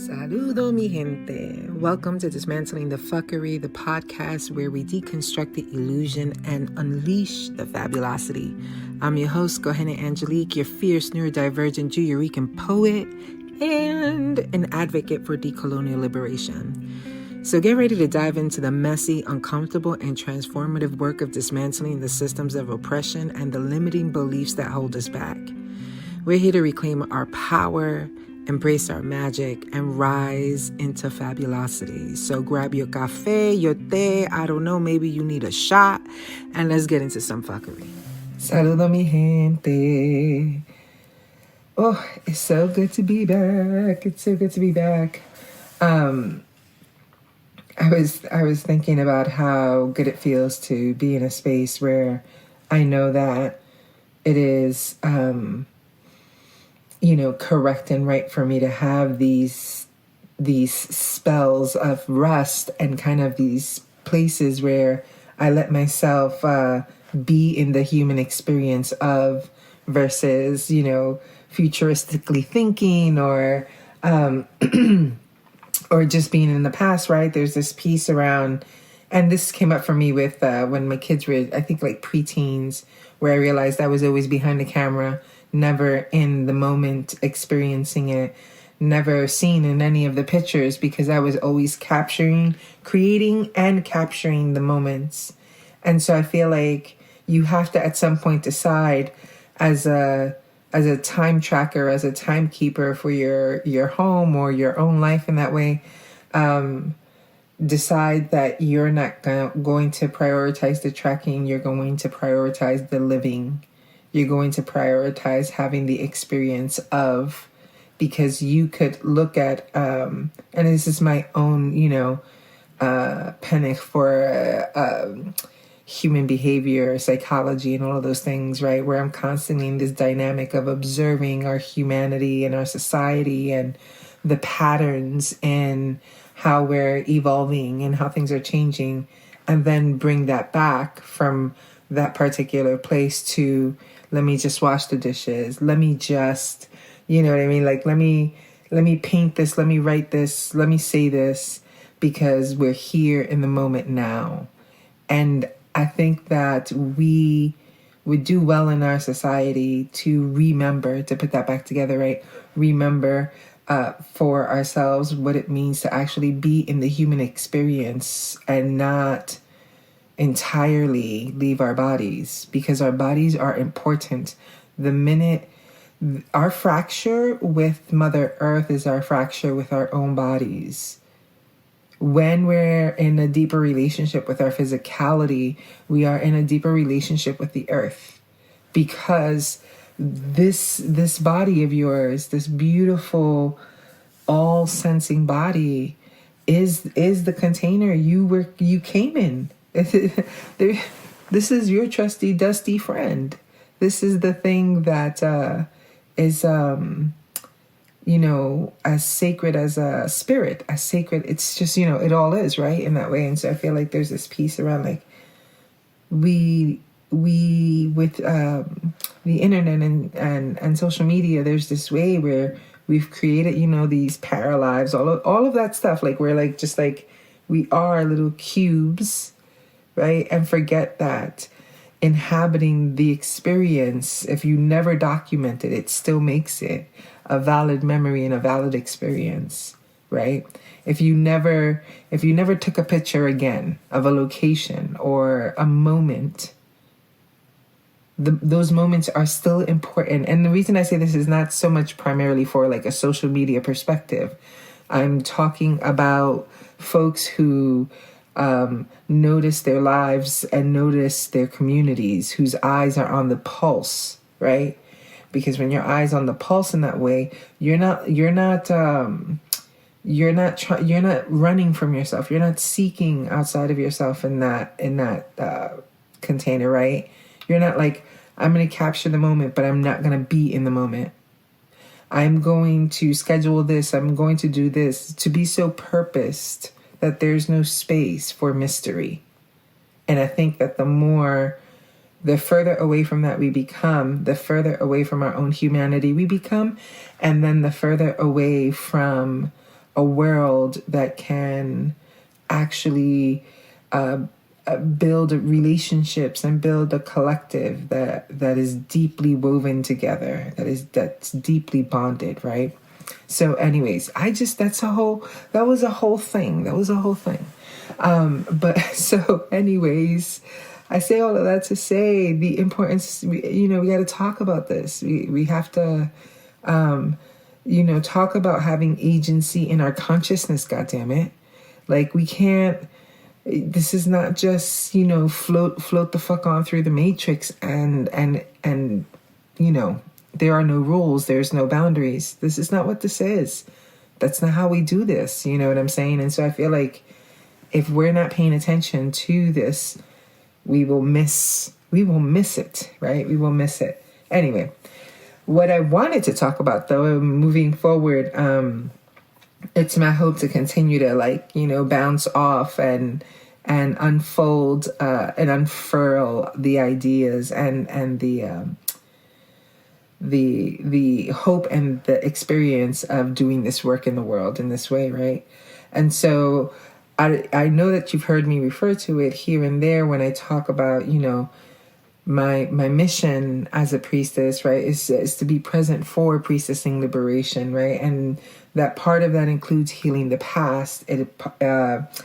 Saludo, mi gente. Welcome to Dismantling the Fuckery, the podcast where we deconstruct the illusion and unleash the fabulosity. I'm your host, Gohena Angelique, your fierce neurodivergent Juyorican poet and an advocate for decolonial liberation. So get ready to dive into the messy, uncomfortable, and transformative work of dismantling the systems of oppression and the limiting beliefs that hold us back. We're here to reclaim our power, embrace our magic, and rise into fabulosity. So grab your café, your té, I don't know, maybe you need a shot, and let's get into some fuckery. Saludo, mi gente. Oh, it's so good to be back. It's so good to be back. I was thinking about how good it feels to be in a space where I know that it is correct and right for me to have these spells of rest and kind of these places where I let myself be in the human experience of versus, futuristically thinking or or just being in the past, right? There's this piece around, and this came up for me with when my kids were, I think, like preteens, where I realized I was always behind the camera, never in the moment experiencing it, never seen in any of the pictures because I was always creating and capturing the moments. And so I feel like you have to at some point decide as a time tracker, as a timekeeper for your home or your own life in that way, decide that you're not going to prioritize the tracking, you're going to prioritize the living. You're going to prioritize having the experience of, because you could look at, and this is my own, panic for human behavior, psychology, and all of those things, right? Where I'm constantly in this dynamic of observing our humanity and our society and the patterns and how we're evolving and how things are changing, and then bring that back from that particular place to, let me just wash the dishes. Let me just, you know what I mean? Like, let me paint this. Let me write this. Let me say this, because we're here in the moment now. And I think that we would do well in our society to remember, to put that back together, right? Remember for ourselves what it means to actually be in the human experience and not entirely leave our bodies, because our bodies are important. The minute our fracture with Mother Earth is our fracture with our own bodies. When we're in a deeper relationship with our physicality, we are in a deeper relationship with the earth, because this body of yours, this beautiful all-sensing body, is the container you came in. This is your trusty, dusty friend. This is the thing that is, as sacred as a spirit, as sacred. It's just, it all is, right, in that way. And so I feel like there's this piece around, like, we with the internet and social media, there's this way where we've created, these paralives, all of that stuff. Like, we're like, just like, we are little cubes, right? And forget that inhabiting the experience, if you never document it, it still makes it a valid memory and a valid experience, right? If you never took a picture again of a location or a moment, those moments are still important. And the reason I say this is not so much primarily for like a social media perspective. I'm talking about folks who notice their lives and notice their communities, whose eyes are on the pulse, right? Because when your eyes on the pulse in that way, you're not running from yourself. You're not seeking outside of yourself in that container, right? You're not like, I'm going to capture the moment, but I'm not going to be in the moment. I'm going to schedule this. I'm going to do this, to be so purposed that there's no space for mystery. And I think that the further away from that we become, the further away from our own humanity we become, and then the further away from a world that can actually build relationships and build a collective that is deeply woven together, that's deeply bonded, right? So anyways, that was a whole thing. But so anyways, I say all of that to say the importance, we got to talk about this. We have to, talk about having agency in our consciousness, goddammit. Like, we can't, this is not just, float the fuck on through the matrix and, there are no rules, there's no boundaries. This is not what this is. That's not how we do this. You know what I'm saying? And so I feel like if we're not paying attention to this, we will miss it, right? We will miss it. Anyway, what I wanted to talk about, though, moving forward, it's my hope to continue to bounce off and unfold and unfurl the ideas and the hope and the experience of doing this work in the world in this way, right? And so I know that you've heard me refer to it here and there when I talk about, my mission as a priestess, right, is to be present for priestessing liberation, right? And that part of that includes healing the past. It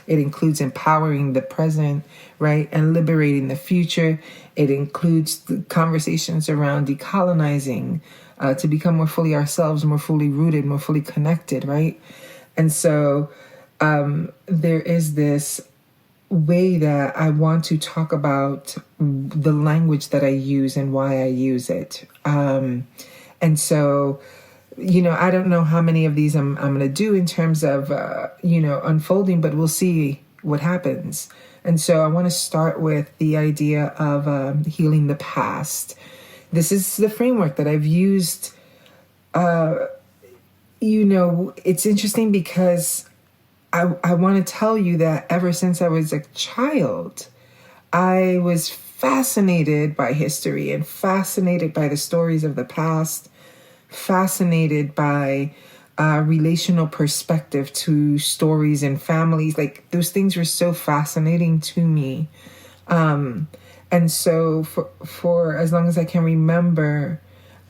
includes empowering the present, right, and liberating the future. It includes the conversations around decolonizing, to become more fully ourselves, more fully rooted, more fully connected, right? And so there is this way that I want to talk about the language that I use and why I use it. And so, I don't know how many of these I'm going to do in terms of, unfolding, but we'll see what happens. And so I want to start with the idea of healing the past. This is the framework that I've used. It's interesting because I want to tell you that ever since I was a child, I was fascinated by history and fascinated by the stories of the past, fascinated by relational perspective to stories and families. Like, those things were so fascinating to me. And so for as long as I can remember,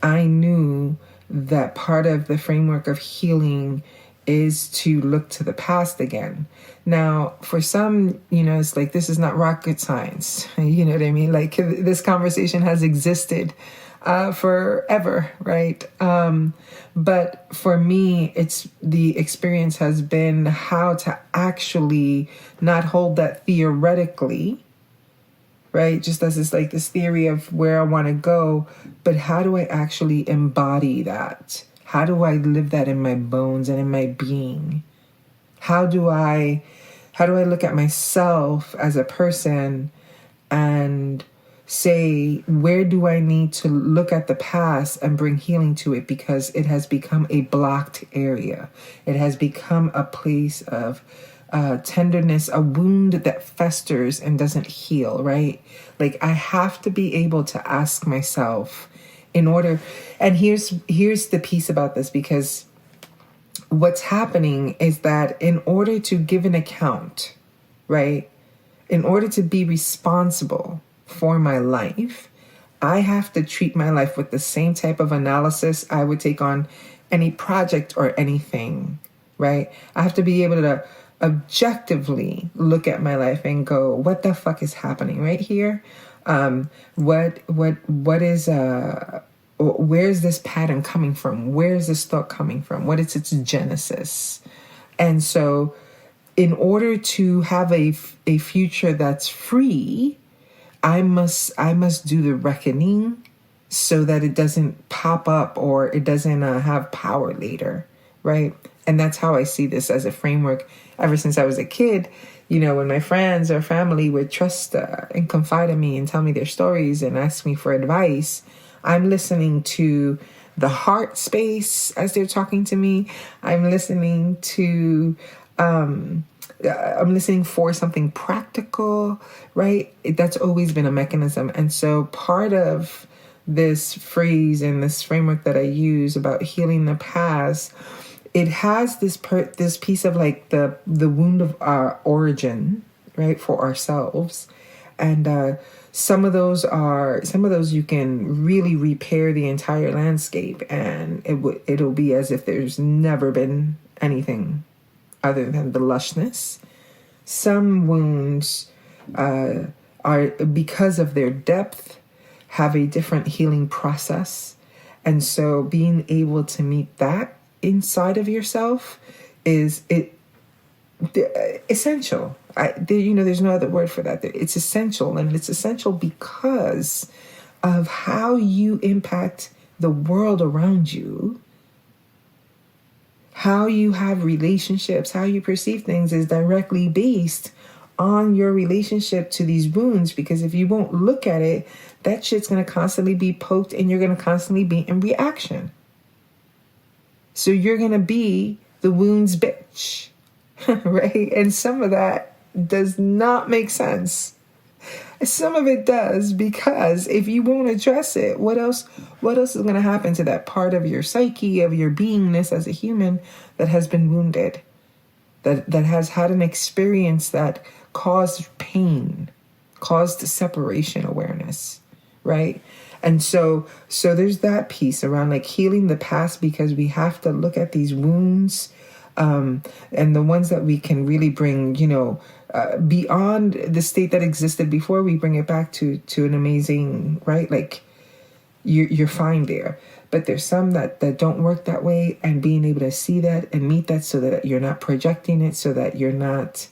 I knew that part of the framework of healing is to look to the past again. Now, for some, it's like, this is not rocket science. You know what I mean? Like, this conversation has existed forever, right? But for me, the experience has been how to actually not hold that theoretically, right? Just as it's like this theory of where I want to go, but how do I actually embody that? How do I live that in my bones and in my being? How do I look at myself as a person and say, where do I need to look at the past and bring healing to it, because it has become a blocked area. It has become a place of tenderness, a wound that festers and doesn't heal, right? Like, I have to be able to ask myself, in order, and here's the piece about this, because what's happening is that in order to give an account, right, in order to be responsible for my life, I have to treat my life with the same type of analysis I would take on any project or anything, right? I have to be able to objectively look at my life and go, what the fuck is happening right here? What is, where's this pattern coming from? Where's this thought coming from? What is its genesis? And so in order to have a future that's free, I must do the reckoning so that it doesn't pop up or it doesn't have power later, right? And that's how I see this as a framework ever since I was a kid. When my friends or family would trust and confide in me and tell me their stories and ask me for advice, I'm listening to the heart space as they're talking to me. I'm listening to, I'm listening for something practical, right? That's always been a mechanism. And so part of this phrase and this framework that I use about healing the past it has this piece of like the wound of our origin, right, for ourselves. And some of those you can really repair the entire landscape, and it'll be as if there's never been anything other than the lushness. Some wounds are, because of their depth, have a different healing process. And so being able to meet that inside of yourself is essential. There's no other word for that. It's essential, and it's essential because of how you impact the world around you. How you have relationships, how you perceive things is directly based on your relationship to these wounds, because if you won't look at it, that shit's going to constantly be poked and you're going to constantly be in reaction. So you're going to be the wounds bitch, right? And some of that does not make sense. Some of it does, because if you won't address it, what else is going to happen to that part of your psyche, of your beingness as a human that has been wounded, that has had an experience that caused pain, caused separation awareness, right? And so there's that piece around like healing the past, because we have to look at these wounds, and the ones that we can really bring, beyond the state that existed before, we bring it back to an amazing, right? Like you're fine there. But there's some that don't work that way, and being able to see that and meet that so that you're not projecting it, so that you're not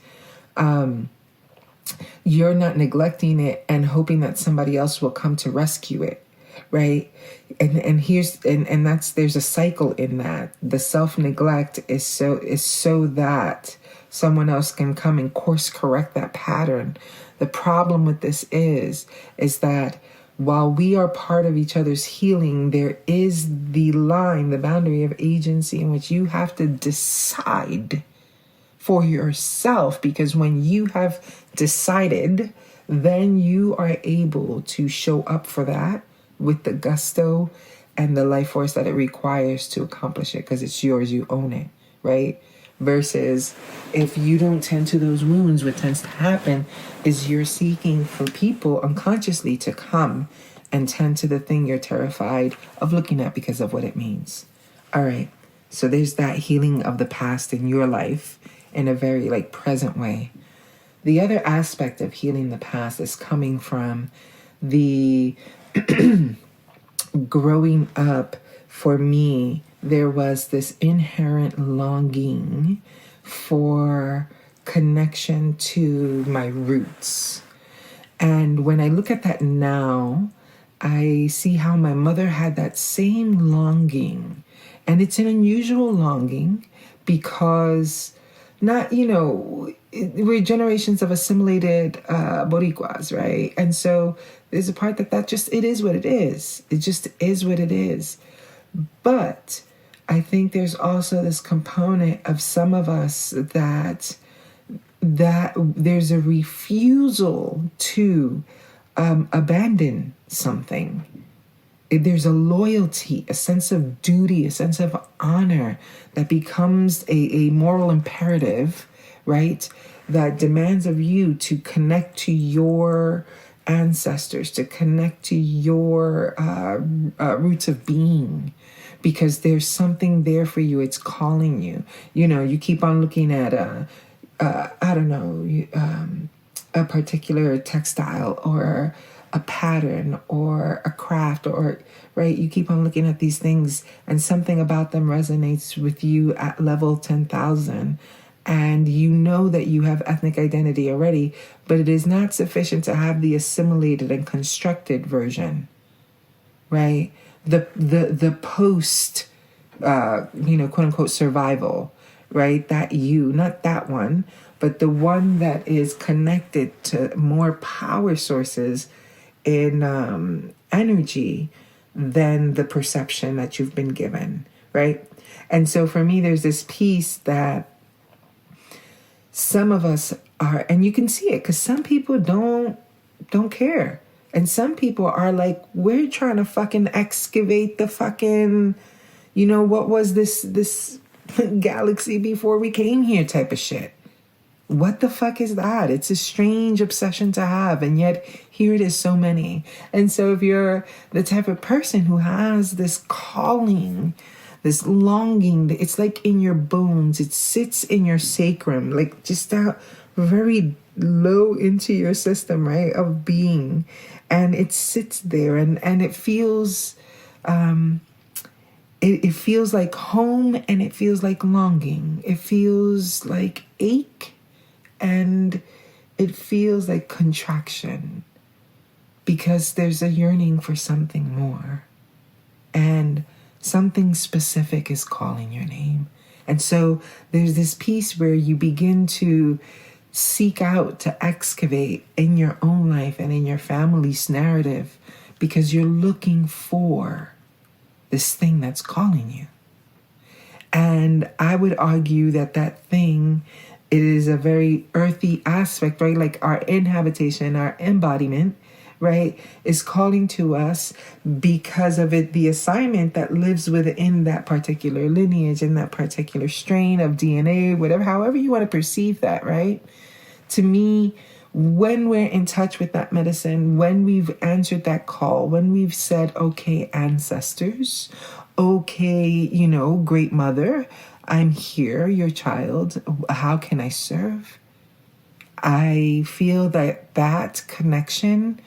neglecting it and hoping that somebody else will come to rescue it, right? And there's a cycle in that. The self-neglect is so that someone else can come and course correct that pattern. The problem with this is that while we are part of each other's healing, there is the boundary of agency in which you have to decide for yourself, because when you have decided, then you are able to show up for that with the gusto and the life force that it requires to accomplish it, because it's yours, you own it, right? Versus if you don't tend to those wounds, what tends to happen is you're seeking for people unconsciously to come and tend to the thing you're terrified of looking at because of what it means. All right. So there's that healing of the past in your life in a very like present way. The other aspect of healing the past is coming from the growing up. For me, there was this inherent longing for connection to my roots. And when I look at that now, I see how my mother had that same longing. And it's an unusual longing because we're generations of assimilated Boricuas, right? And so there's a part that just, it is what it is. It just is what it is. But I think there's also this component of some of us that there's a refusal to abandon something. There's a loyalty, a sense of duty, a sense of honor that becomes a moral imperative, right? That demands of you to connect to your ancestors, to connect to your roots of being, because there's something there for you. It's calling you. You keep on looking at a particular textile or a pattern or a craft, or right, you keep on looking at these things and something about them resonates with you at level 10,000, and you know that you have ethnic identity already, but it is not sufficient to have the assimilated and constructed version, right? The post quote unquote survival, right? That not that one, but the one that is connected to more power sources in energy than the perception that you've been given, right? And so for me, there's this piece that some of us are, and you can see it because some people don't care. And some people are like, we're trying to fucking excavate the fucking, what was this galaxy before we came here type of shit. What the fuck is that? It's a strange obsession to have, and yet here it is, so many. And so if you're the type of person who has this calling, this longing, it's like in your bones, it sits in your sacrum, like just out very low into your system, right, of being. And it sits there, and it feels it feels like home, and it feels like longing. It feels like ache, and it feels like contraction, because there's a yearning for something more, and something specific is calling your name. And so there's this piece where you begin to seek out to excavate in your own life and in your family's narrative, because you're looking for this thing that's calling you. And I would argue that that thing, it is a very earthy aspect, right? Like our inhabitation, our embodiment, right, is calling to us because of it, the assignment that lives within that particular lineage and that particular strain of DNA, whatever, however you want to perceive that, right? To me, when we're in touch with that medicine, when we've answered that call, when we've said, okay, ancestors, okay, great mother, I'm here, your child, how can I serve? I feel that that connection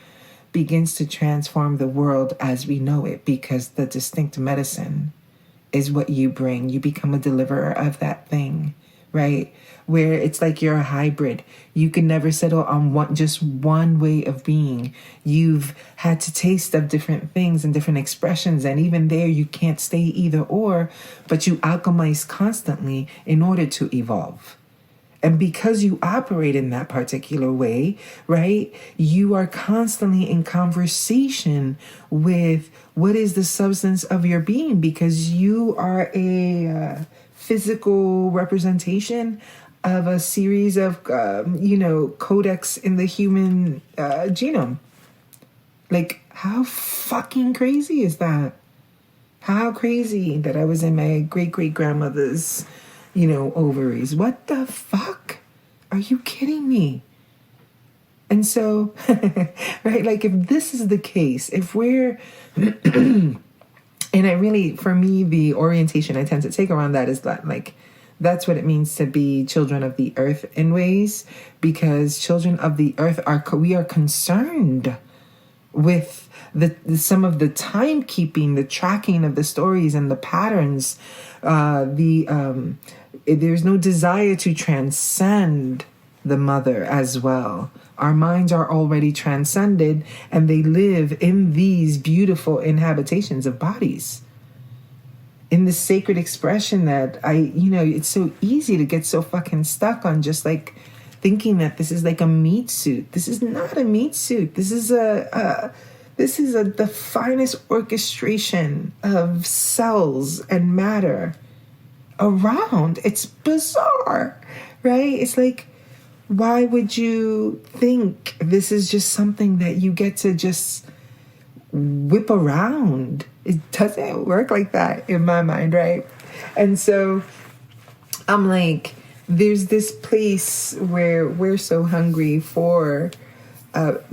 begins to transform the world as we know it, because the distinct medicine is what you bring. You become a deliverer of that thing, right? Where it's like you're a hybrid. You can never settle on just one way of being. You've had to taste of different things and different expressions, and even there you can't stay either or, but you alchemize constantly in order to evolve. And because you operate in that particular way, right, you are constantly in conversation with what is the substance of your being, because you are a physical representation of a series of, codex in the human genome. Like, how fucking crazy is that? How crazy that I was in my great-great-grandmother's, ovaries. What the fuck? Are you kidding me? And so, right, like if this is the case, if we're, and I really, for me, the orientation I tend to take around that is that, like, that's what it means to be children of the earth in ways, because children of the earth we are concerned with some of the timekeeping, the tracking of the stories and the patterns, there's no desire to transcend the mother as well. Our minds are already transcended, and they live in these beautiful inhabitations of bodies. In the sacred expression that it's so easy to get so fucking stuck on just like thinking that this is like a meat suit. This is not a meat suit. This is the finest orchestration of cells and matter around. It's bizarre, right? It's like, why would you think this is just something that you get to just whip around? It doesn't work like that in my mind, right? And so I'm like, there's this place where we're so hungry for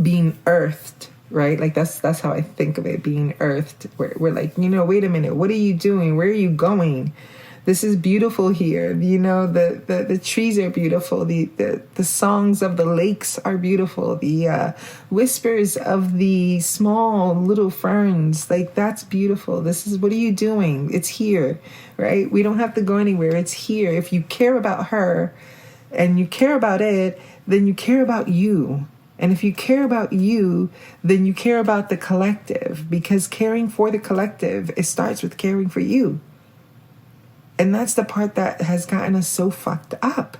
being earthed, right? Like that's how I think of it, being earthed. We're like, wait a minute, what are you doing? Where are you going? This is beautiful here. The trees are beautiful. The songs of the lakes are beautiful. The whispers of the small little ferns, like that's beautiful. What are you doing? It's here, right? We don't have to go anywhere. It's here. If you care about her and you care about it, then you care about you. And if you care about you, then you care about the collective, because caring for the collective, it starts with caring for you. And that's the part that has gotten us so fucked up.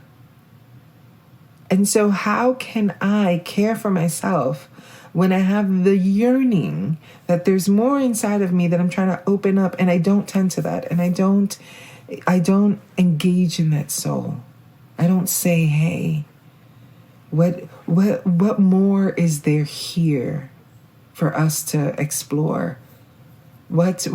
And so how can I care for myself when I have the yearning that there's more inside of me that I'm trying to open up, and I don't tend to that, and I don't engage in that soul. I don't say, hey, what more is there here for us to explore? What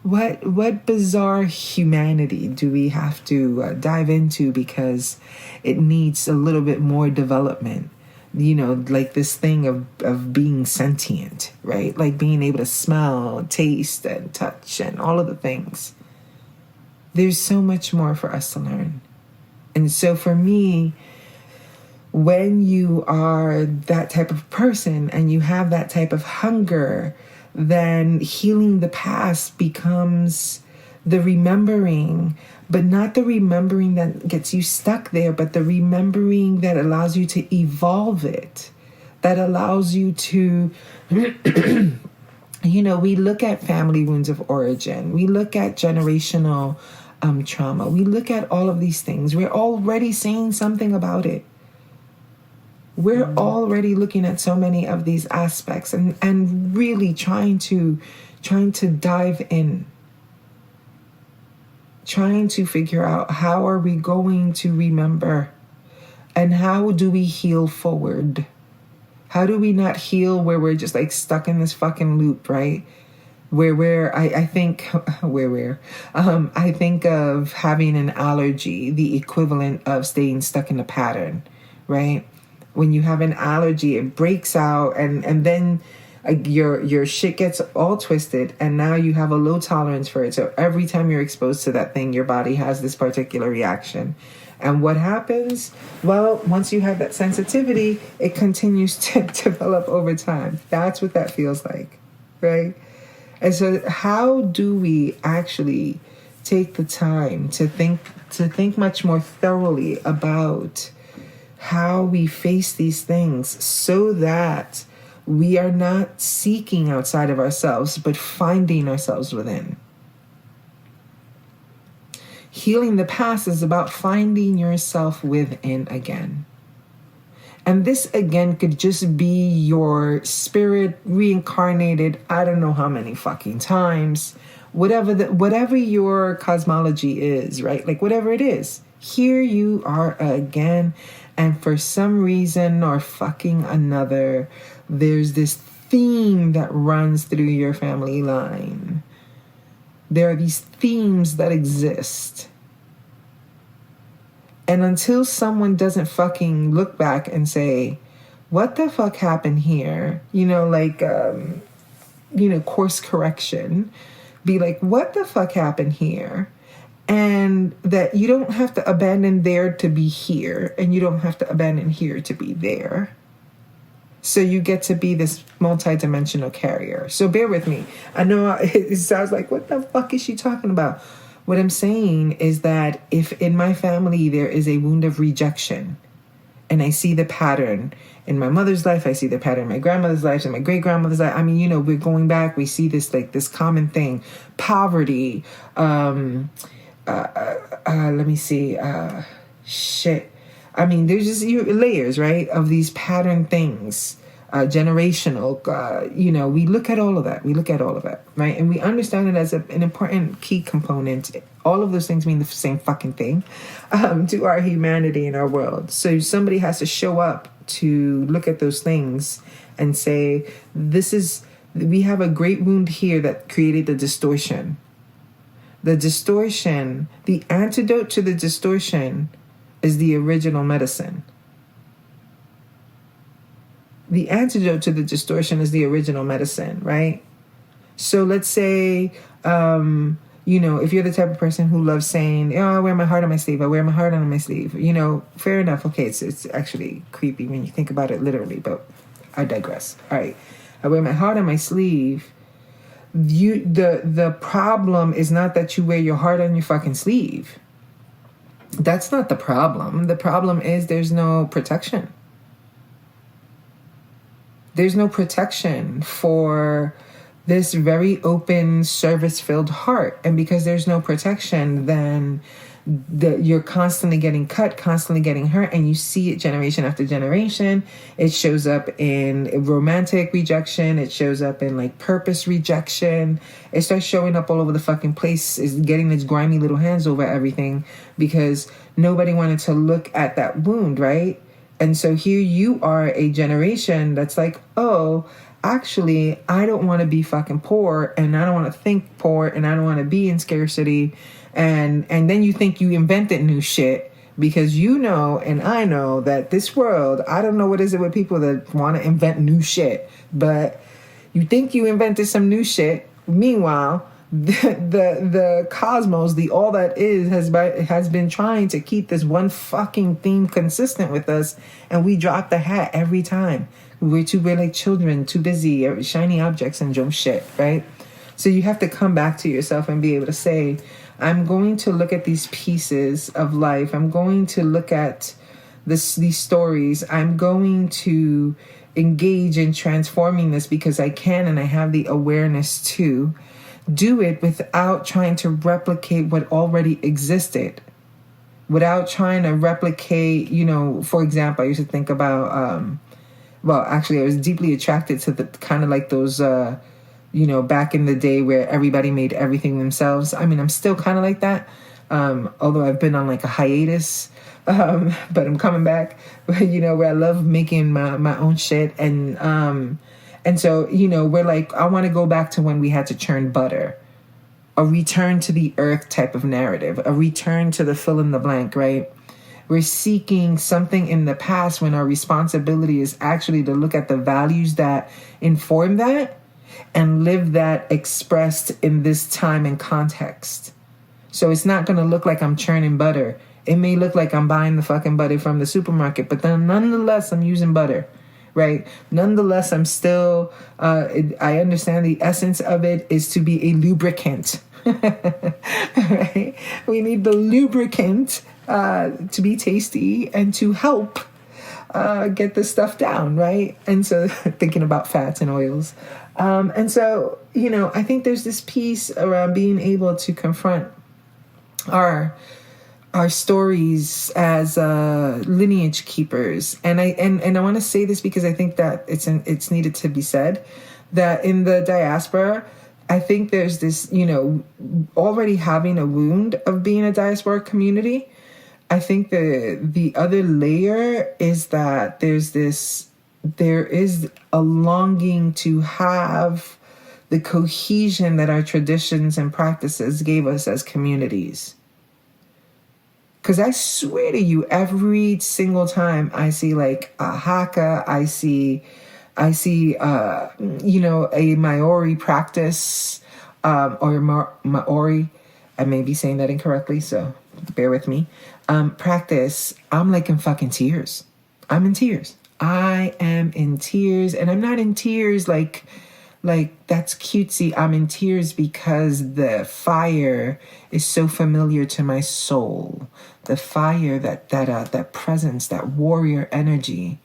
what bizarre humanity do we have to dive into because it needs a little bit more development? You know, like this thing of being sentient, right? Like being able to smell, taste, and touch, and all of the things. There's so much more for us to learn. And so for me, when you are that type of person and you have that type of hunger, then healing the past becomes the remembering, but not the remembering that gets you stuck there, but the remembering that allows you to evolve it, that allows you to, you know, we look at family wounds of origin, we look at generational trauma, we look at all of these things. We're already saying something about it. We're already looking at so many of these aspects and really trying to dive in. Trying to figure out how are we going to remember and how do we heal forward? How do we not heal where we're just like stuck in this fucking loop, right? I think of having an allergy, the equivalent of staying stuck in a pattern, right? When you have an allergy, it breaks out and then your shit gets all twisted, and now you have a low tolerance for it. So every time you're exposed to that thing, your body has this particular reaction. And what happens? Well, once you have that sensitivity, it continues to develop over time. That's what that feels like, right? And so how do we actually take the time to think much more thoroughly about how we face these things so that we are not seeking outside of ourselves, but finding ourselves within? Healing the past is about finding yourself within again. And this, again, could just be your spirit reincarnated, I don't know how many fucking times, whatever your cosmology is, right? Like whatever it is, here you are again. And for some reason or fucking another, there's this theme that runs through your family line. There are these themes that exist. And until someone doesn't fucking look back and say, what the fuck happened here? You know, like, course correction. Be like, what the fuck happened here? And that you don't have to abandon there to be here, and you don't have to abandon here to be there. So you get to be this multi-dimensional carrier. So bear with me. I know it sounds like, what the fuck is she talking about? What I'm saying is that if in my family there is a wound of rejection, and I see the pattern in my mother's life, I see the pattern in my grandmother's life, and my great-grandmother's life. I mean, you know, we're going back, we see this like this common thing. Poverty, let me see, shit. I mean, there's just layers, right, of these pattern things, generational, we look at all of that, right? And we understand it as an important key component. All of those things mean the same fucking thing to our humanity and our world. So somebody has to show up to look at those things and say, we have a great wound here that created the distortion. The distortion, the antidote to the distortion is the original medicine. The antidote to the distortion is the original medicine, right? So let's say, if you're the type of person who loves saying, I wear my heart on my sleeve, I wear my heart on my sleeve, fair enough. Okay, it's actually creepy when you think about it literally, but I digress. All right, I wear my heart on my sleeve. The problem is not that you wear your heart on your fucking sleeve. That's not the problem. The problem is there's no protection. There's no protection for this very open, service-filled heart. And because there's no protection, then you're constantly getting cut, constantly getting hurt, and you see it generation after generation. It shows up in romantic rejection. It shows up in like purpose rejection. It starts showing up all over the fucking place, is getting its grimy little hands over everything because nobody wanted to look at that wound, right? And so here you are, a generation that's like, actually, I don't want to be fucking poor, and I don't want to think poor, and I don't want to be in scarcity. And then you think you invented new shit because you know and I know that this world, I don't know what is it with people that want to invent new shit, but you think you invented some new shit. Meanwhile, the cosmos, the all that is, has been trying to keep this one fucking theme consistent with us, and we drop the hat every time. We're like children, too busy, shiny objects and dumb shit, right? So you have to come back to yourself and be able to say, I'm going to look at these pieces of life. I'm going to look at these stories. I'm going to engage in transforming this because I can, and I have the awareness to do it without trying to replicate what already existed, without trying to replicate, for example, I used to think about, actually I was deeply attracted to the kind of like those, back in the day where everybody made everything themselves. I mean, I'm still kind of like that, although I've been on like a hiatus, but I'm coming back, where I love making my own shit. And so, we're like, I want to go back to when we had to churn butter, a return to the earth type of narrative, a return to the fill in the blank, right? We're seeking something in the past when our responsibility is actually to look at the values that inform that and live that expressed in this time and context. So it's not going to look like I'm churning butter. It may look like I'm buying the fucking butter from the supermarket, but then nonetheless, I'm using butter. Right. Nonetheless, I'm still, I understand the essence of it is to be a lubricant. Right? We need the lubricant to be tasty and to help get this stuff down. Right. And so thinking about fats and oils. And so, I think there's this piece around being able to confront our stories as lineage keepers, and I want to say this because I think that it's needed to be said, that in the diaspora, I think there's this, already having a wound of being a diaspora community. I think the other layer is that there is a longing to have the cohesion that our traditions and practices gave us as communities. Because I swear to you, every single time I see like a Haka, I see a Maori practice, or Maori, I may be saying that incorrectly, so bear with me, practice, I'm like in fucking tears. I'm in tears. I am in tears, and I'm not in tears like that's cutesy. I'm in tears because the fire is so familiar to my soul. The fire, that presence, that warrior energy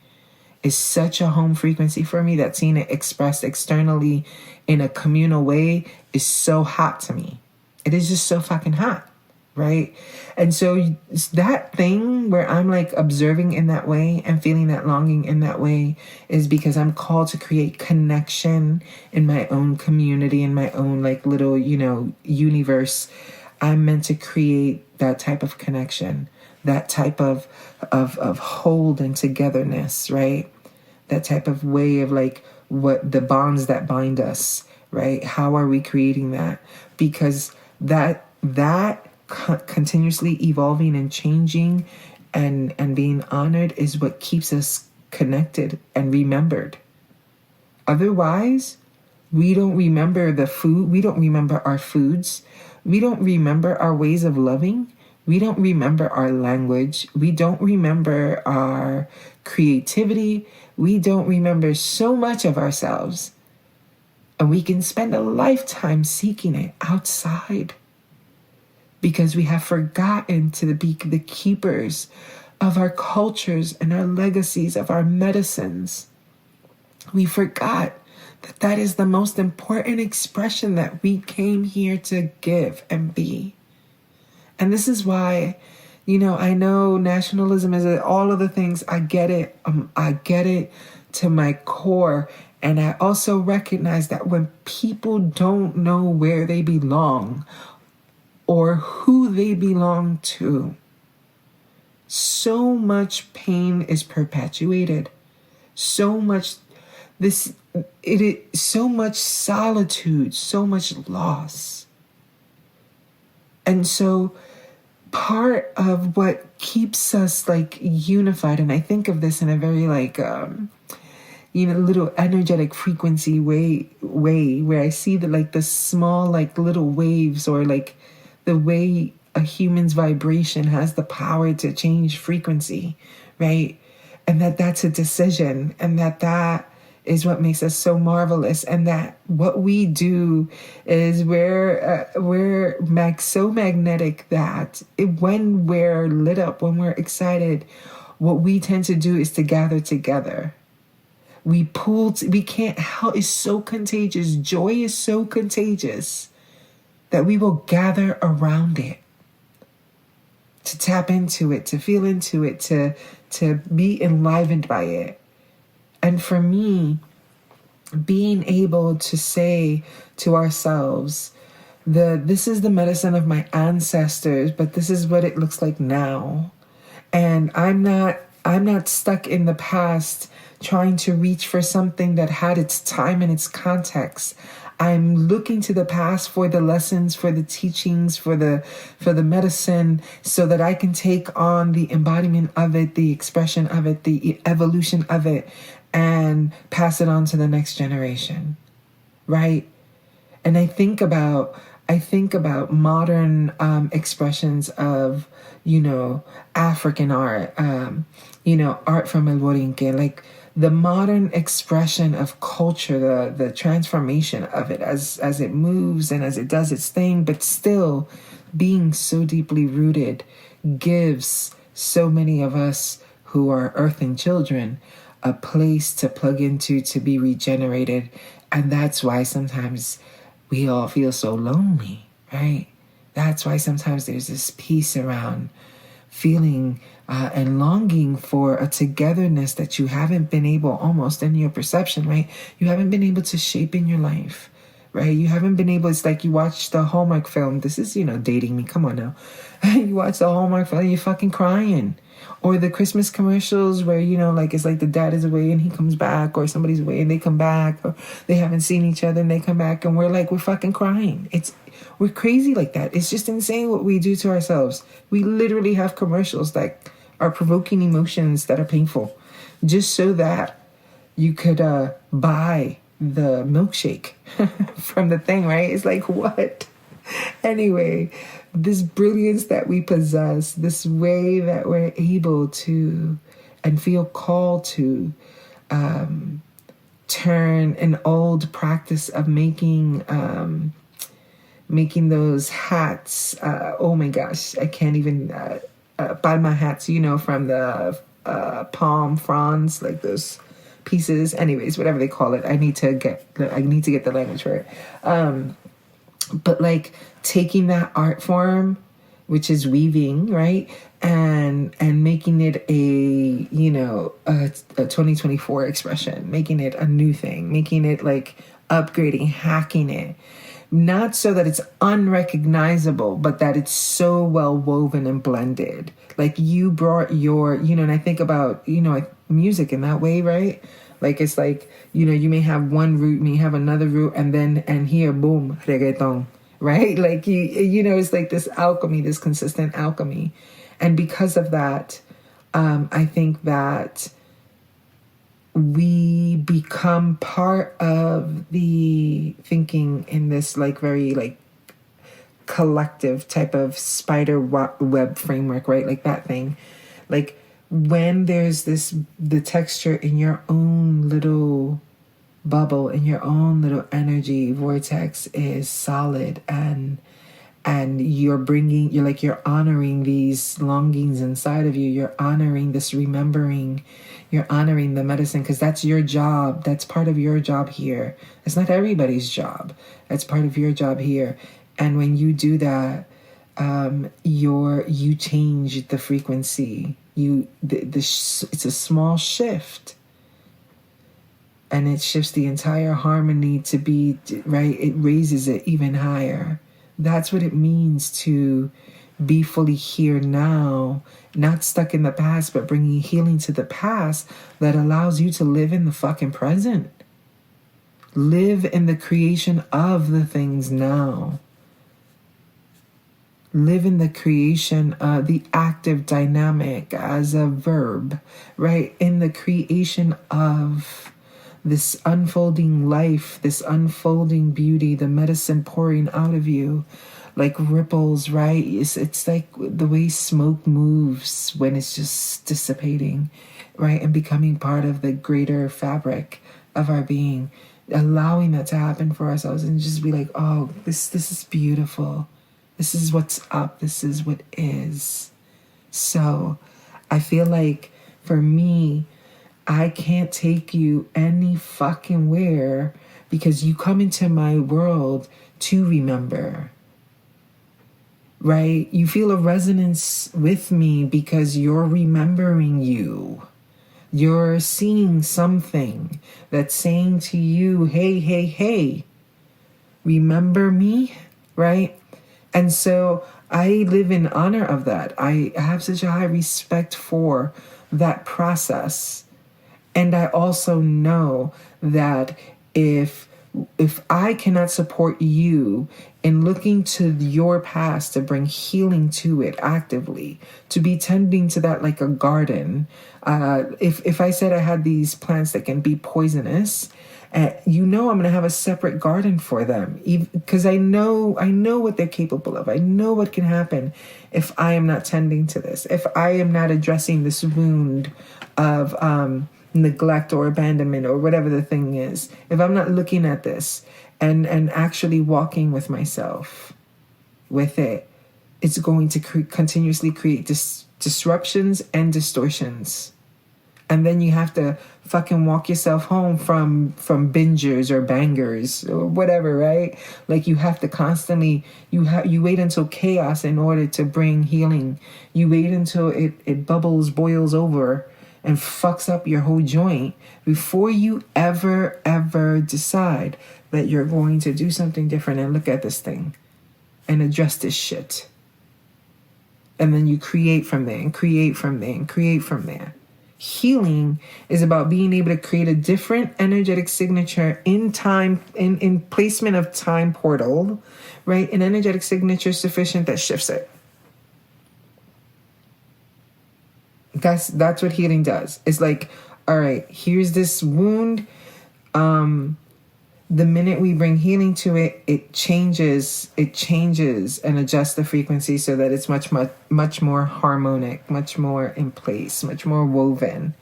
is such a home frequency for me that seeing it expressed externally in a communal way is so hot to me. It is just so fucking hot, right? And so that thing where I'm like observing in that way and feeling that longing in that way is because I'm called to create connection in my own community, in my own like little, universe. I'm meant to create that type of connection, that type of hold and togetherness, right? That type of way of like what the bonds that bind us, right? How are we creating that? Because that continuously evolving and changing and being honored is what keeps us connected and remembered. Otherwise, we don't remember the food. We don't remember our foods. We don't remember our ways of loving. We don't remember our language. We don't remember our creativity. We don't remember so much of ourselves. And we can spend a lifetime seeking it outside because we have forgotten to be the keepers of our cultures and our legacies, of our medicines. We forgot that is the most important expression that we came here to give and be. And this is why, I know nationalism is all of the things. I get it. I get it to my core. And I also recognize that when people don't know where they belong or who they belong to, so much pain is perpetuated. So much it is so much solitude, so much loss. And so part of what keeps us like unified, and I think of this in a very like little energetic frequency way where I see that like the small like little waves, or like the way a human's vibration has the power to change frequency, right? And that's a decision, and that is what makes us so marvelous, and that what we do is we're so magnetic that when we're lit up, when we're excited, what we tend to do is to gather together. We can't help. It's so contagious. Joy is so contagious that we will gather around it, to tap into it, to feel into it, to be enlivened by it. And for me, being able to say to ourselves, this is the medicine of my ancestors, but this is what it looks like now. And I'm not stuck in the past trying to reach for something that had its time and its context. I'm looking to the past for the lessons, for the teachings, for the medicine, so that I can take on the embodiment of it, the expression of it, the evolution of it, and pass it on to the next generation, right? And I think about modern expressions of, African art, art from El Borinque, like the modern expression of culture, the transformation of it as it moves and as it does its thing, but still being so deeply rooted, gives so many of us who are earthen children a place to plug into, to be regenerated. And that's why sometimes we all feel so lonely, right? That's why sometimes there's this peace around feeling and longing for a togetherness that you haven't been able, almost in your perception, right? You haven't been able to shape in your life, right? You haven't been able, it's like you watch the Hallmark film. This is, dating me. Come on now. You watch the Hallmark film, you're fucking crying. Or the Christmas commercials where, it's like the dad is away and he comes back, or somebody's away and they come back, or they haven't seen each other and they come back, and we're fucking crying. We're crazy like that. It's just insane what we do to ourselves. We literally have commercials that are provoking emotions that are painful, just so that you could buy the milkshake from the thing, right? It's like, what? Anyway, this brilliance that we possess, this way that we're able to and feel called to turn an old practice of making those hats. Oh my gosh, I can't even palma hats, from the palm fronds, like those pieces. Anyways, whatever they call it, I need to get the language for it. But like taking that art form, which is weaving, right, and making it a 2024 expression, making it a new thing, making it like upgrading, hacking it, not so that it's unrecognizable, but that it's so well woven and blended. Like you brought your, and I think about, music in that way, right? Like it's like, you may have one root, may have another root, and here, boom, reggaeton, right? Like it's like this alchemy, this consistent alchemy. And because of that, I think that we become part of the thinking in this like very like collective type of spider web framework, right? Like that thing. Like when there's the texture in your own little bubble, in your own little energy vortex is solid, and you're honoring these longings inside of you. You're honoring this remembering. You're honoring the medicine, because that's your job. That's part of your job here. It's not everybody's job. That's part of your job here. And when you do that, you change the frequency. It's a small shift, and it shifts the entire harmony to be right. It raises it even higher. That's what it means to be fully here now, not stuck in the past, but bringing healing to the past that allows you to live in the fucking present. Live in the creation of the things now. Live in the creation, the active dynamic as a verb, right? In the creation of this unfolding life, this unfolding beauty, the medicine pouring out of you like ripples, right? It's like the way smoke moves when it's just dissipating, right? And becoming part of the greater fabric of our being, allowing that to happen for ourselves and just be like, oh, this is beautiful. This is what's up. This is what is. So I feel like for me, I can't take you any fucking where because you come into my world to remember, right? You feel a resonance with me because you're remembering you. You're seeing something that's saying to you, hey, hey, hey, remember me, right? And so I live in honor of that. I have such a high respect for that process. And I also know that if I cannot support you in looking to your past to bring healing to it actively, to be tending to that like a garden, if I said I had these plants that can be poisonous, you know I'm going to have a separate garden for them because I know what they're capable of. I know what can happen if I am not tending to this, if I am not addressing this wound of neglect or abandonment or whatever the thing is, if I'm not looking at this and actually walking with myself with it, it's going to continuously create disruptions and distortions. And then you have to fucking walk yourself home from bingers or bangers or whatever, right? Like you have to constantly, you wait until chaos in order to bring healing. You wait until it bubbles, boils over, and fucks up your whole joint before you ever decide that you're going to do something different and look at this thing and address this shit. And then you create from there and create from there and create from there. Healing is about being able to create a different energetic signature in time, in placement of time portal, right? An energetic signature sufficient that shifts it. That's what healing does. It's like, all right, here's this wound. The minute we bring healing to it, it changes and adjusts the frequency so that it's much more harmonic, much more in place, much more woven,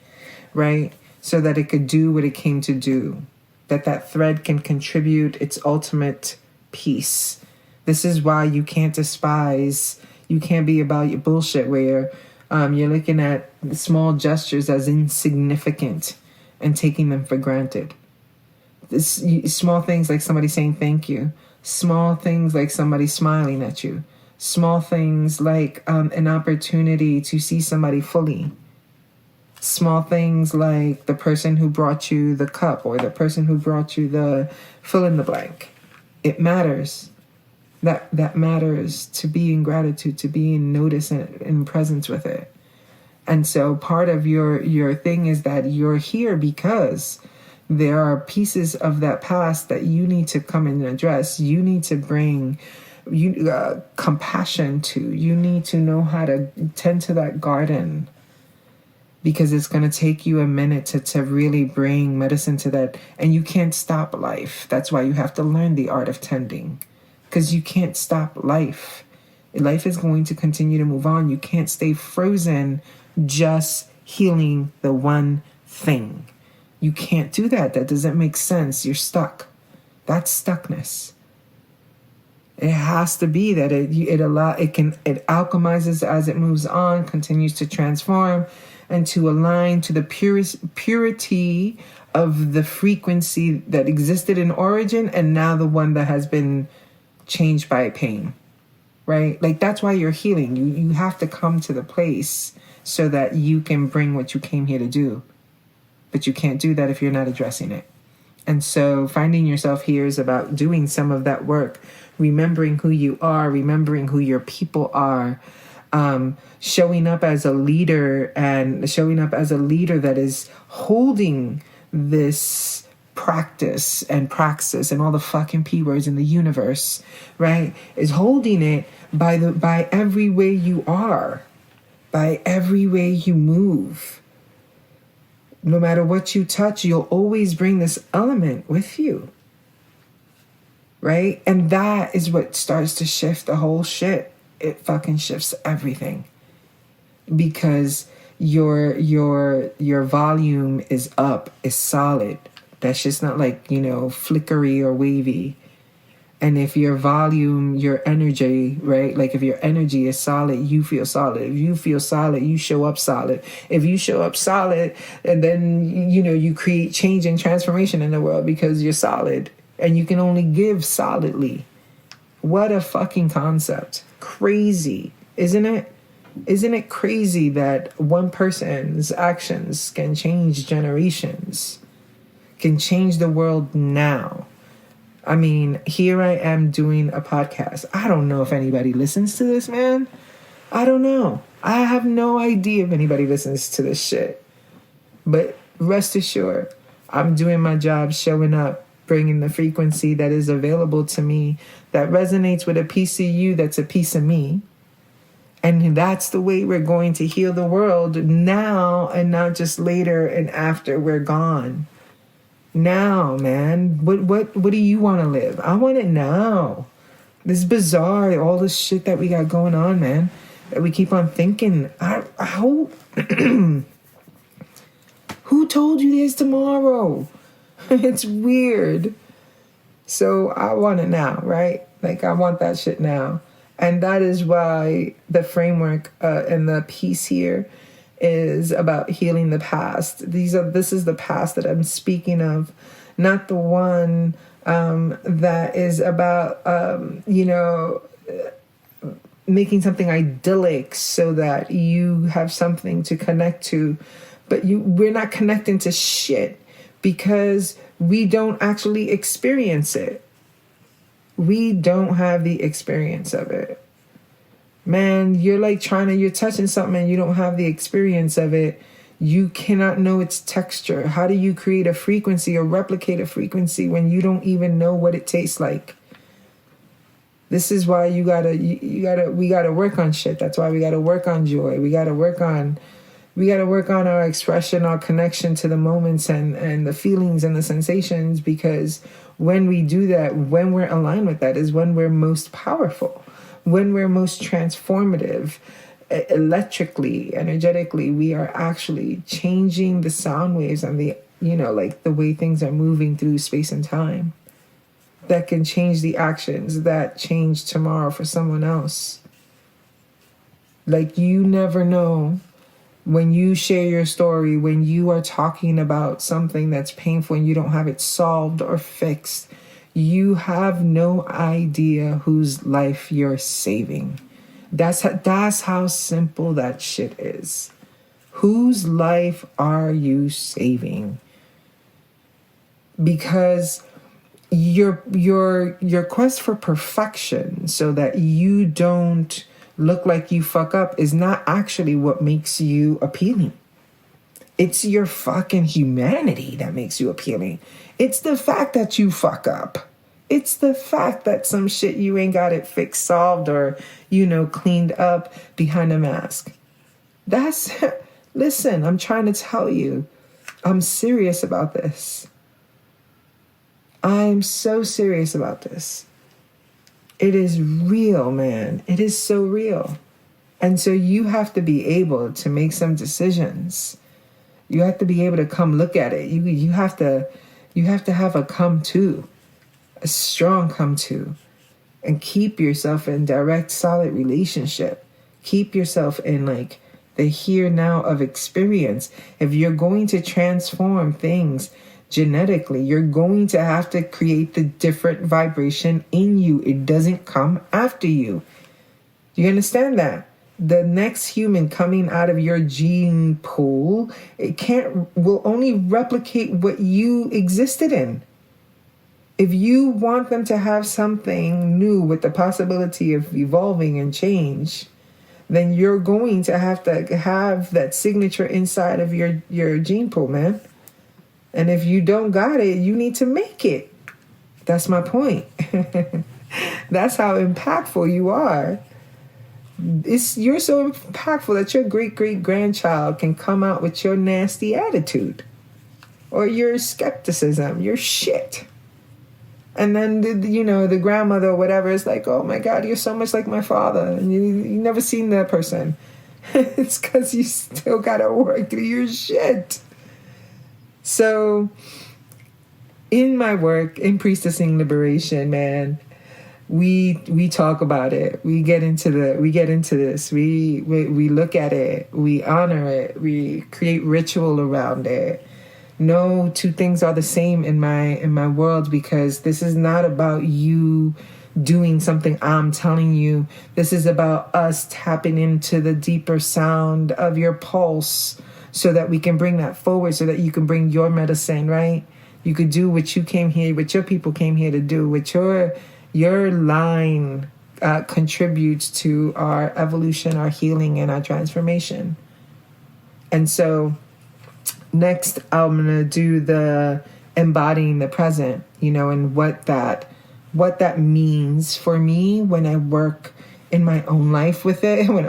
right? So that it could do what it came to do, that thread can contribute its ultimate peace. This is why you can't be about your bullshit where you're looking at the small gestures as insignificant and taking them for granted. Small things like somebody saying thank you, small things like somebody smiling at you, small things like an opportunity to see somebody fully, small things like the person who brought you the cup or the person who brought you the fill in the blank. It matters. That matters, to be in gratitude, to be in notice and in presence with it. And so part of your thing is that you're here because there are pieces of that past that you need to come in and address. You need to bring compassion to. You need to know how to tend to that garden because it's going to take you a minute to really bring medicine to that. And you can't stop life. That's why you have to learn the art of tending because you can't stop life. Life is going to continue to move on. You can't stay frozen just healing the one thing. You can't do that. That doesn't make sense. You're stuck. That's stuckness. It has to be that it alchemizes as it moves on, continues to transform, and to align to the purity of the frequency that existed in origin, and now the one that has been changed by pain. Right? Like that's why you're healing. You have to come to the place so that you can bring what you came here to do. But you can't do that if you're not addressing it. And so finding yourself here is about doing some of that work, remembering who you are, remembering who your people are, showing up as a leader and showing up as a leader that is holding this practice and praxis and all the fucking P words in the universe, right, is holding it by every way you are, by every way you move. No matter what you touch, you'll always bring this element with you, right? And that is what starts to shift the whole shit. It fucking shifts everything, because your volume is up, is solid. That's just not like, flickery or wavy. And if your volume, your energy, right? Like if your energy is solid, you feel solid. If you feel solid, you show up solid. If you show up solid, and then, you create change and transformation in the world because you're solid and you can only give solidly. What a fucking concept. Crazy, isn't it? Isn't it crazy that one person's actions can change generations, can change the world now? I mean, here I am doing a podcast. I don't know if anybody listens to this, man. I don't know. I have no idea if anybody listens to this shit. But rest assured, I'm doing my job, showing up, bringing the frequency that is available to me, that resonates with a piece of you that's a piece of me. And that's the way we're going to heal the world now, and not just later and after we're gone. Now, man, what do you want to live? I want it now. This is bizarre, all this shit that we got going on, man, that we keep on thinking. Who told you there's tomorrow? It's weird. So I want it now, right? Like, I want that shit now. And that is why the framework and the piece here is about healing the past. This is the past that I'm speaking of, not the one that is about, making something idyllic so that you have something to connect to. But we're not connecting to shit because we don't actually experience it. We don't have the experience of it. Man, you're like you're touching something and you don't have the experience of it. You cannot know its texture. How do you create a frequency or replicate a frequency when you don't even know what it tastes like? This is why we gotta work on shit. That's why we gotta work on joy. We gotta work on our expression, our connection to the moments and the feelings and the sensations, because when we do that, when we're aligned with that, is when we're most powerful, when we're most transformative. Electrically, energetically, we are actually changing the sound waves and the way things are moving through space and time. That can change the actions that change tomorrow for someone else. Like, you never know. When you share your story, when you are talking about something that's painful and you don't have it solved or fixed, you have no idea whose life you're saving. That's how simple that shit is. Whose life are you saving? Because your quest for perfection so that you don't look like you fuck up is not actually what makes you appealing. It's your fucking humanity that makes you appealing. It's the fact that you fuck up. It's the fact that some shit you ain't got it fixed, solved, or, cleaned up behind a mask. Listen, I'm trying to tell you, I'm serious about this. I'm so serious about this. It is real, man. It is so real. And so you have to be able to make some decisions. You have to be able to come look at it. You have to have a come to, a strong come to, and keep yourself in direct, solid relationship. Keep yourself in the here now of experience. If you're going to transform things genetically, you're going to have to create the different vibration in you. It doesn't come after you. Do you understand that? The next human coming out of your gene pool, will only replicate what you existed in. If you want them to have something new with the possibility of evolving and change, then you're going to have that signature inside of your gene pool, man. And if you don't got it, you need to make it. That's my point. That's how impactful you are. You're so impactful that your great-great-grandchild can come out with your nasty attitude or your skepticism, your shit. And then, the grandmother or whatever is like, oh my God, you're so much like my father. And you never seen that person. It's because you still got to work through your shit. So in my work, in Priestessing Liberation, man, we talk about it. We get into this. We look at it. We honor it. We create ritual around it. No two things are the same in my world, because this is not about you doing something I'm telling you. This is about us tapping into the deeper sound of your pulse so that we can bring that forward, so that you can bring your medicine, right? You could do what you came here, what your people came here to do, what your line contributes to our evolution, our healing, and our transformation. And so next, I'm going to do the embodying the present, and what that means for me when I work in my own life with it, when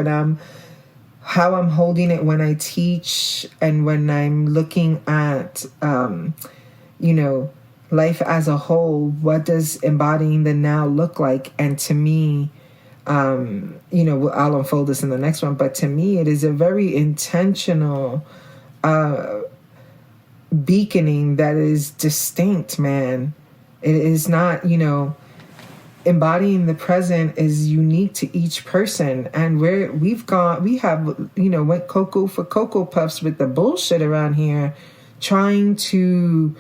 I'm, how I'm holding it when I teach, and when I'm looking at, life as a whole. What does embodying the now look like? And to me, I'll unfold this in the next one, but to me, it is a very intentional beaconing that is distinct, man. It is not, embodying the present is unique to each person. And we have, went cocoa for Cocoa Puffs with the bullshit around here, trying to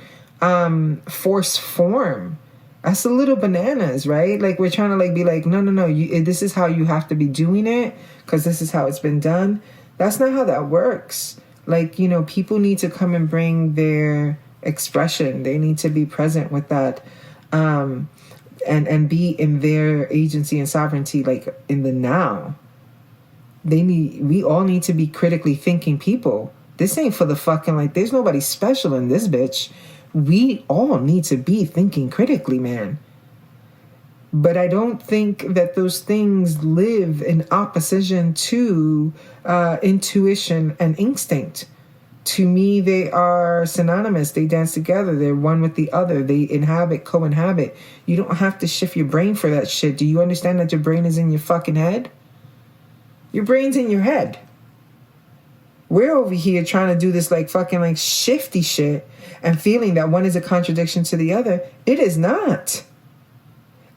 force form. That's a little bananas, right? Like, we're trying to be like, no, this is how you have to be doing it, because this is how it's been done. That's not how that works. People need to come and bring their expression. They need to be present with that, and be in their agency and sovereignty, in the now. We all need to be critically thinking people. This ain't for the fucking, there's nobody special in this bitch. We all need to be thinking critically, man. But I don't think that those things live in opposition to intuition and instinct. To me, they are synonymous. They dance together. They're one with the other. They co-inhabit. You don't have to shift your brain for that shit. Do you understand that your brain is in your fucking head? Your brain's in your head. We're over here trying to do this fucking shifty shit and feeling that one is a contradiction to the other. It is not.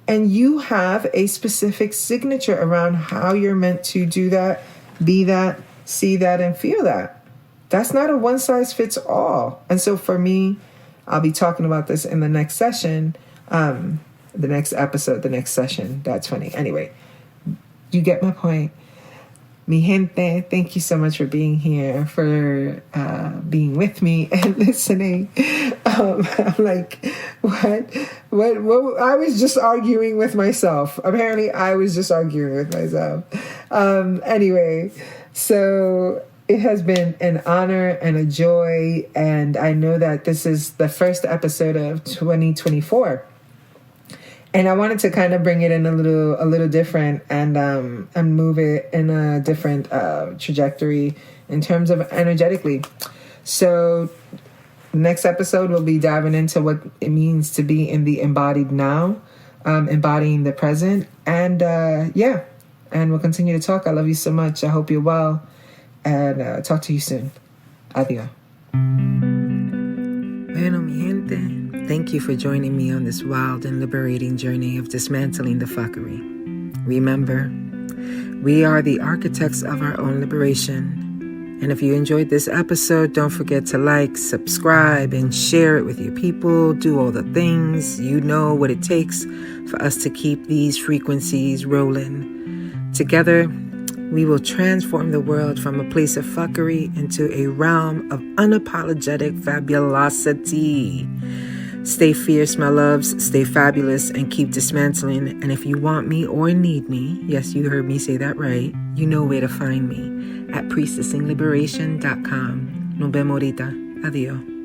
And you have a specific signature around how you're meant to do that, be that, see that, and feel that. That's not a one size fits all. And so for me, I'll be talking about this in the next session, the next episode, the next session. That's funny. Anyway, you get my point. Mi gente, thank you so much for being here, for being with me and listening. I'm like, what? I was just arguing with myself. Apparently, I was just arguing with myself. Anyway, so it has been an honor and a joy, and I know that this is the first episode of 2024. And I wanted to kind of bring it in a little different, and move it in a different trajectory in terms of energetically. So next episode, we'll be diving into what it means to be in the embodied now, embodying the present. And and we'll continue to talk. I love you so much. I hope you're well, and talk to you soon. Adios. Bueno, mi gente. Thank you for joining me on this wild and liberating journey of dismantling the fuckery. Remember, we are the architects of our own liberation. And if you enjoyed this episode, don't forget to subscribe, and share it with your people. Do all the things. You know what it takes for us to keep these frequencies rolling. Together, we will transform the world from a place of fuckery into a realm of unapologetic fabulosity. Stay fierce, my loves. Stay fabulous, and keep dismantling. And if you want me or need me, yes, you heard me say that right, you know where to find me at priestessingliberation.com. Nos vemos ahorita. Adiós.